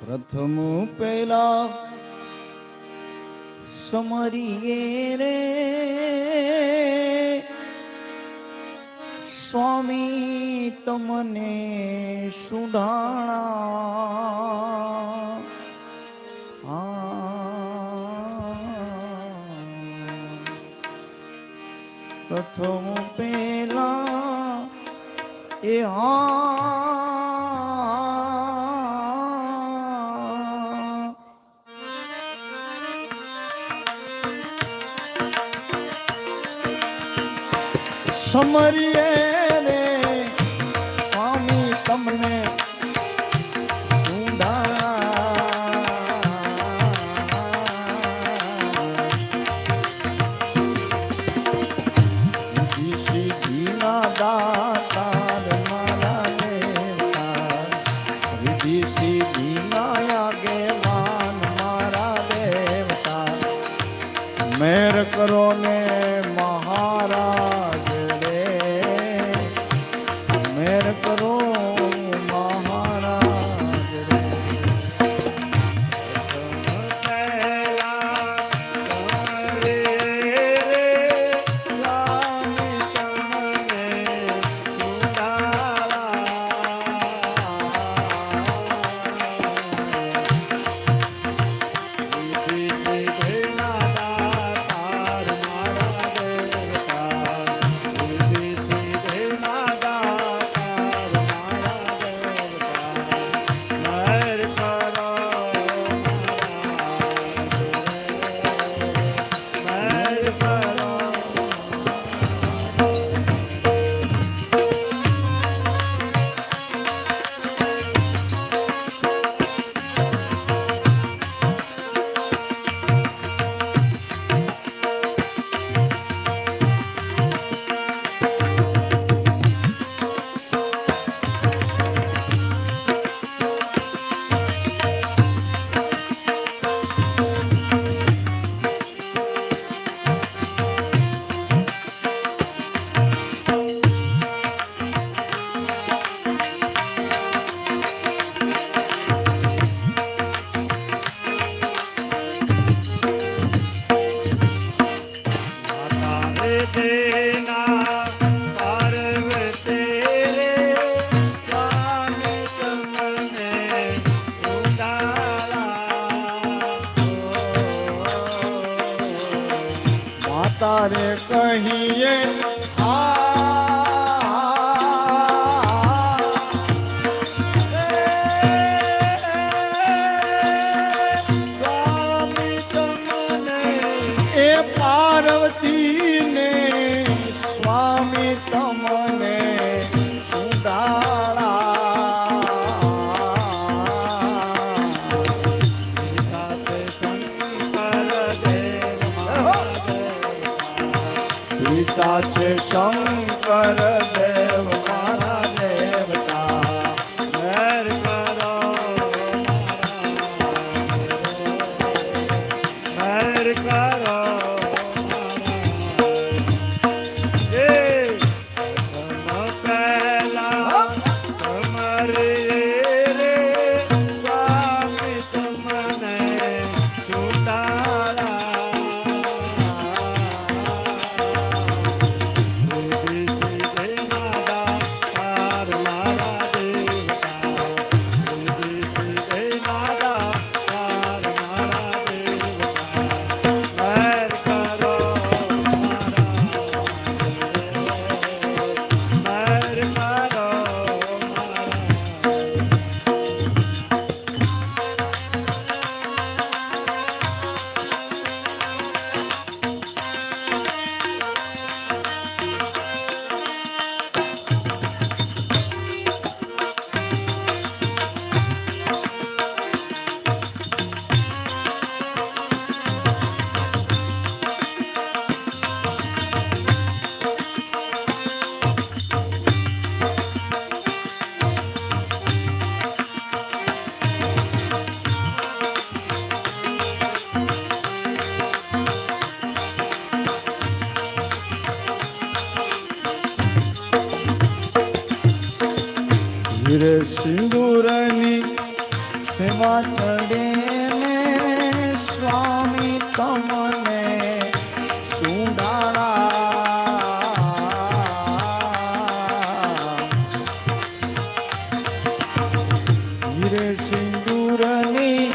પ્રથમ પેલા સમરીએ રે સ્વામી તમને સુધાણા પ્રથમ પેલા એ સમરીએ રે સ્વામી તમને સિદ્ધિના દાતાર મારા દેવતા રિદ્ધિ સિદ્ધિના આગેવાન મારા દેવતા મેર કરો ને મહારાજ રે મેર કરો મહારાજ રે તારે કહીએ એ પાર્વતી ને સ્વામી તમને પિતા છે શંકર દેવ મારા દેવતા મેર કરો મેર કરો પહેલા તમારે રે સ્વામી તમને સુધારા સિંદૂરની સેવા ચડે ને સ્વામી તમને સુડાળા હીરે સિંદૂરની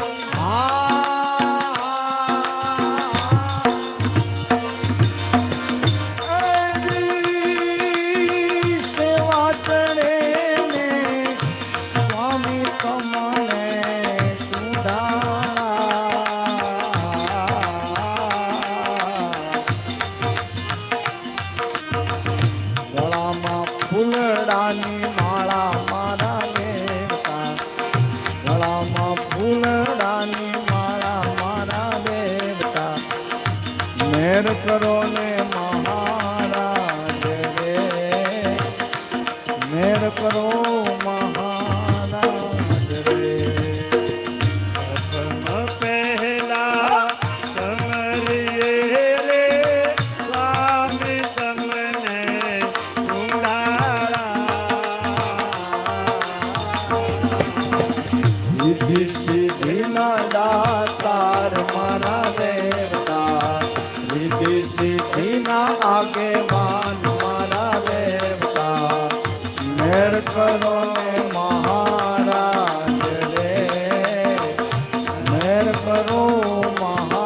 સેવા ચડે ને સ્વામી તમને ગળામાં ફૂલડાની માળા મારા દેવતા ગળામાં ફૂલડાની માળા મારા દેવતા મેર કરો ને મહારાજ રે મેર કરો મહારાજ રે પહેલા તમારી રે સ્વામી તમને સિદ્ધિ સિદ્ધિના દાતાર મારા દેવતા સિદ્ધિ સિદ્ધિના આગેવાન મારા દેવતા મેર કરો ને મહારાજ રે મેર કરો મહારાજ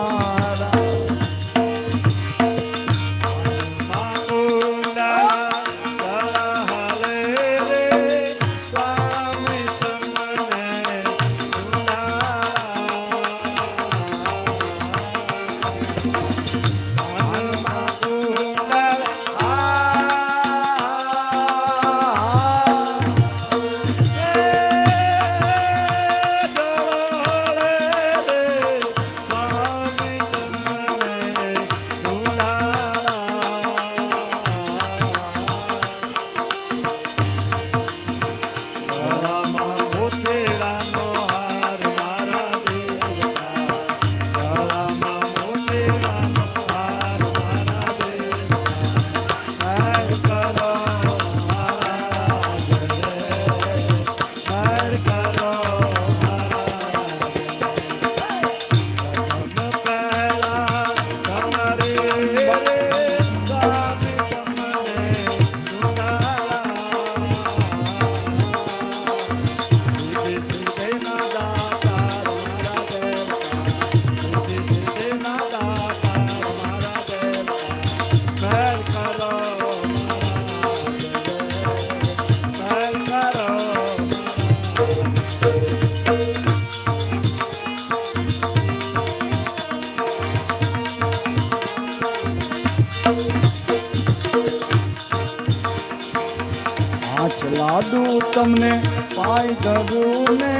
લાડુ તમને પાઈ દઉં ને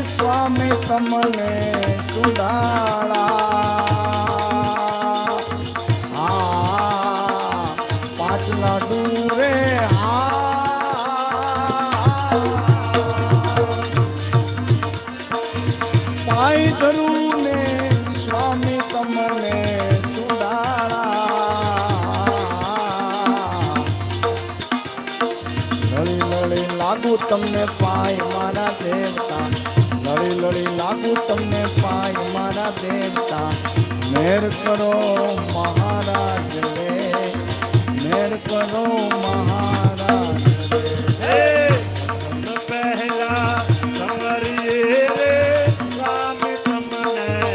સ્વામી તમને સુડાળા પાંચ લાડુ રે પાઈ દઉં ને સ્વામી તમને લાગુ તમને પાય મારા દેવતા લડી લડી લાગુ તમને પાય મારા દેવતા મેર કરો મહારાજ રે મેર કરો મહારાજ રે પહેલા તમારી રે સ્વામી તમને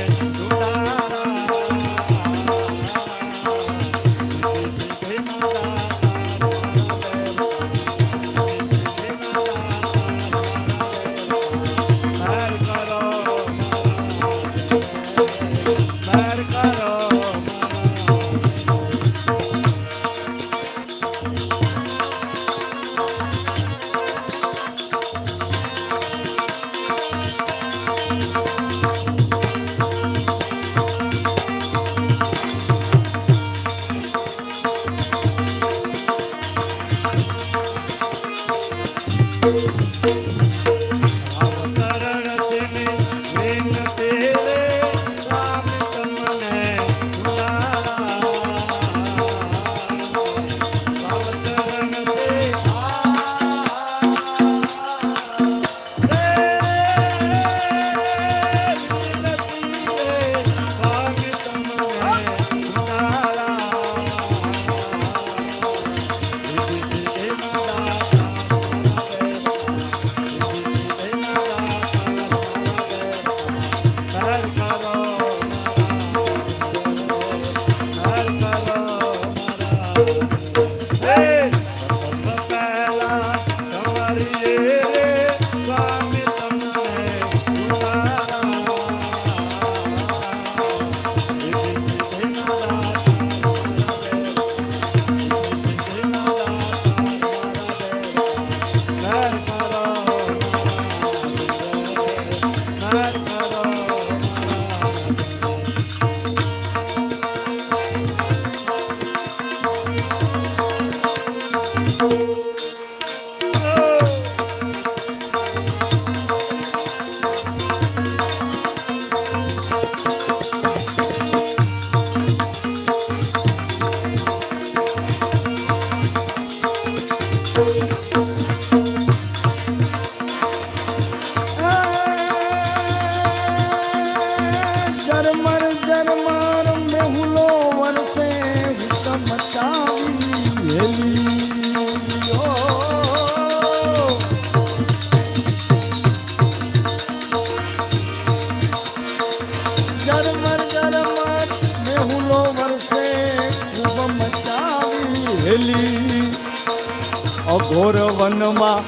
અઘોર વનમાં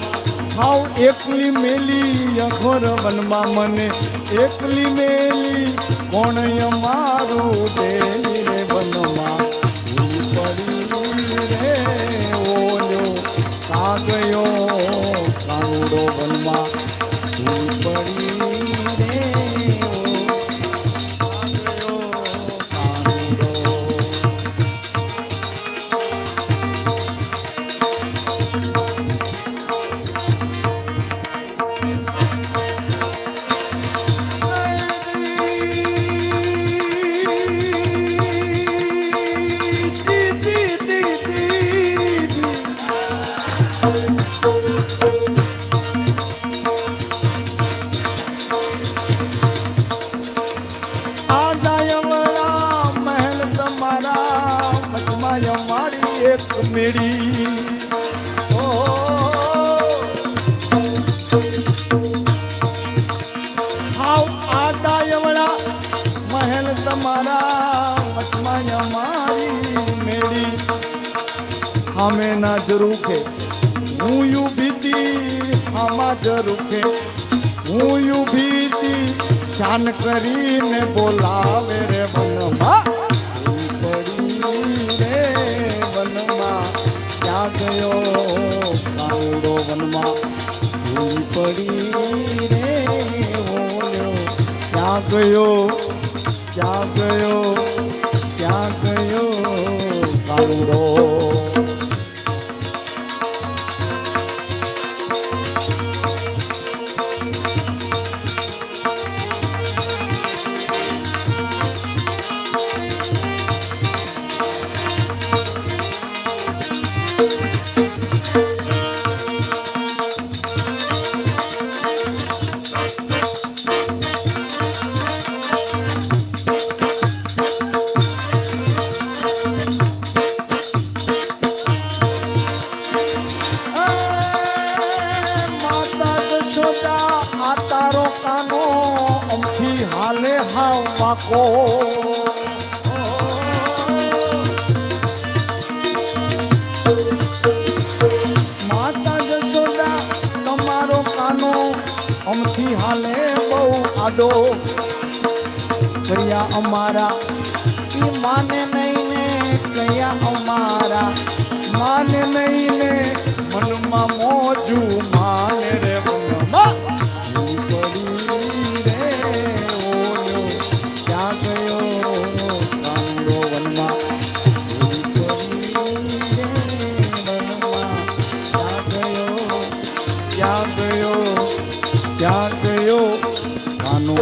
હાવ એકલી મેલી, અઘોર વનમાં મને એકલી મેલી, કોણ અમારું બેલી રે વનમાં પડી રે ઓલો કા ગયો કાનુડો વનમાં પડી રે મેળી હાવ આદાયવડા મહેલ તમારા વચમાં અમારી મેળી અમે ના જરૂખે હું યુ ભીતી આમાં જરૂખે હું યુ ભીતી શાન કરીને બોલાવે રે વનમાં ક્યાં ગયો કાનુડો વનમાં ભૂલ પડી રે ઓલ્યો ક્યાં ગયો ક્યાં ગયો ક્યાં ગયો કાનુડો હાલે હાવ વાકો માતા જશોદા તમારો કાનો અમથી હાલે બહુ આડો કયા અમારા ઈ માને નહીં ને કયા અમારા માને નહીં ને મનમાં મોજું માને રે મનમાં ક્યાં ગયો કાનો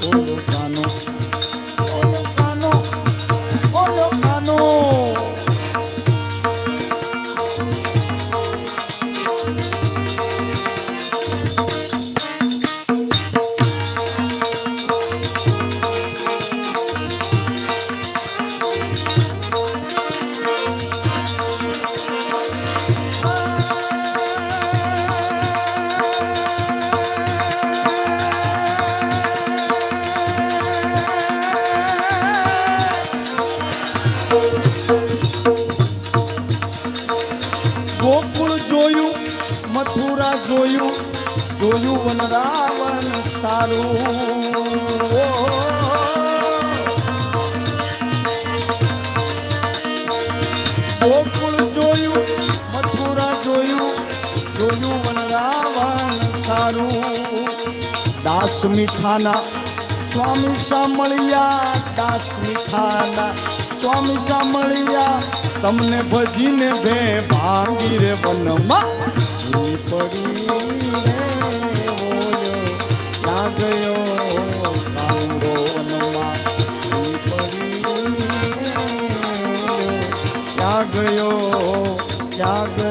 ઓલો કાનો ઓલો કાનો ઓલો કાનો ગોકુળ જોયું મથુરા જોયું જોયું વનરાવન સારું ગોકુળ જોયું મથુરા જોયું જોયું વનરાવન સારું દાસ દાસ મીઠાના સ્વામી સાંભળ્યા દાસ મીઠાના સ્વામી સાંભળ્યા તમને ભજીને ભે ભાંગી રે વનમાં પડી રે ઓલ્યો ક્યાં ગયો કાંગો વનમાં પડી ક્યાં ગયો ક્યાં ગયો